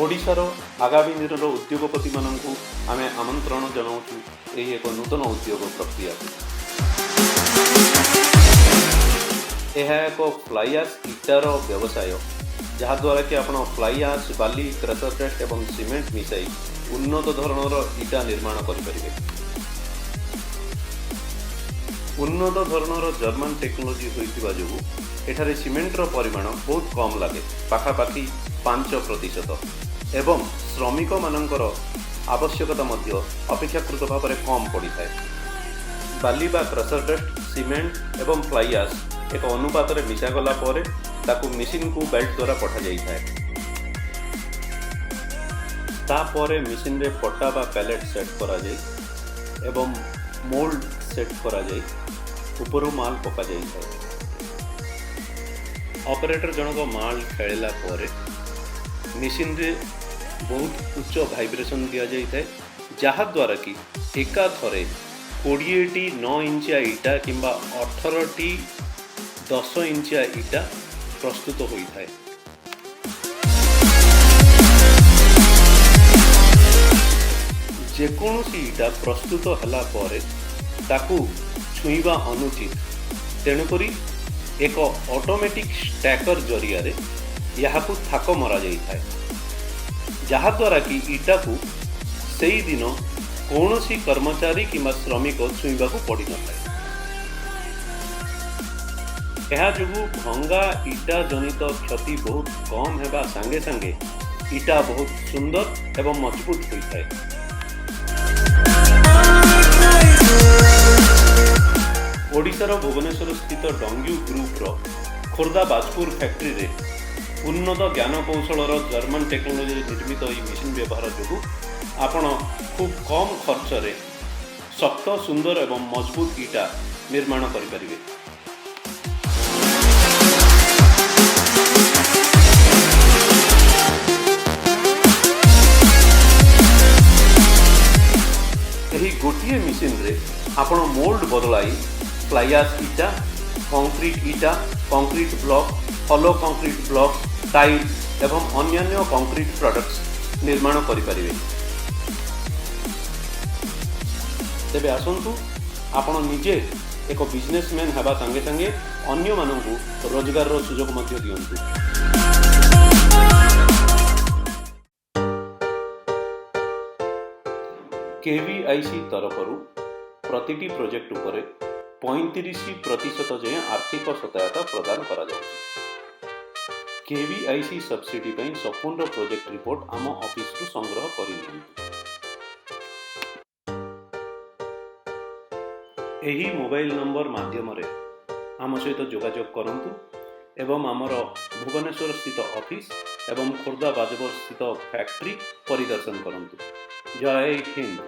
ओडिशार आगामी दिन उद्योगपति मानू आम आमंत्रण जनाऊँ यही एक नूतन उद्योग प्रक्रिया। यह एक फ्लाई आश इटार व्यवसाय जहाद्वारा कि आप फ्लाई आश बाली क्रशर टेस्ट और सीमेंट मिसाई उन्नत धरणर इटा निर्माण करें। उन्नत धरणर जर्मन टेक्नोलोजी होता जो एठारे सीमेंटर परिमाण बहुत कम लगे, पाखापाखि 5% एवं श्रमिक मानकर आवश्यकता अपेक्षाकृत भाव में कम पड़ी था। बाली बा क्रशर टेस्ट सीमेंट एवं फ्लाई आश एक अनुपात में मिसागला ताकू मशीन को बेल्ट द्वारा पठा जाए। तापर मशीन रे पट्टा बा पैलेट सेट करा जाए एवं मोल्ड सेट करा जाए ऊपर माल पका जाए। ऑपरेटर जनक माल खेला मशीन रे बहुत उच्च वाइब्रेशन दि जाए जहाद्वारा कि एका थरे 20टी 9 इंचिया इटा किंबा 18टी 10 इंचिया इटा प्रस्तुत होता है। जेकोसी इटा प्रस्तुत हला परे ताकू छुईबा अनुचित, तेणुकरी एक ऑटोमेटिक स्टैकर जरिया रे याहाकू थाक मरा जाई थाए जहाद्वारा कि इटा को सही दिन कौनसी कर्मचारी किंबा श्रमिक छुईबा को पड़ी न थाए। यह जो भंगा इटा जनित क्षति बहुत कम हेबा संगे संगे इटा बहुत सुंदर एवं मजबूत होता है। ओडिशार भुवनेश्वर स्थित डंग्यू ग्रुप्र खोर्धा बाजपुर फैक्ट्री रे उन्नत ज्ञान कौशल जर्मन टेक्नोलोजी निर्मित यह मेसीन व्यवहार जो आपण खूब कम खर्च रे शक्त सुंदर एवं मजबूत इटा निर्माण करें। गोटे मेसीन रे आपण मोल्ड बदलाई फ्लाई आश इटा, concrete block, hollow concrete block, tile एवं अन्य कंक्रीट प्रोडक्ट्स निर्माण करें। तेबे आसंतु आपण निजे एक बिजनेसमैन हेबा संगे संगे अन्य मानू रोजगार सुजोग मध्य दियंतु। केवीआईसी तरफरु प्रतिटी प्रोजेक्ट उपरे 35% जाए आर्थिक सहायता प्रदान करा जाउछि। केवीआईसी सब्सिडी पई संपूर्ण प्रोजेक्ट रिपोर्ट आम ऑफिस रु संग्रह करि नियंतु। एही मोबाइल नंबर माध्यम रे आम सहित जोगाजोग करंतु एवं आमर भुवनेश्वर स्थित ऑफिस एवं खोर्धा बाजपुर स्थित फैक्ट्री परिदर्शन करंतु। जय हिंद।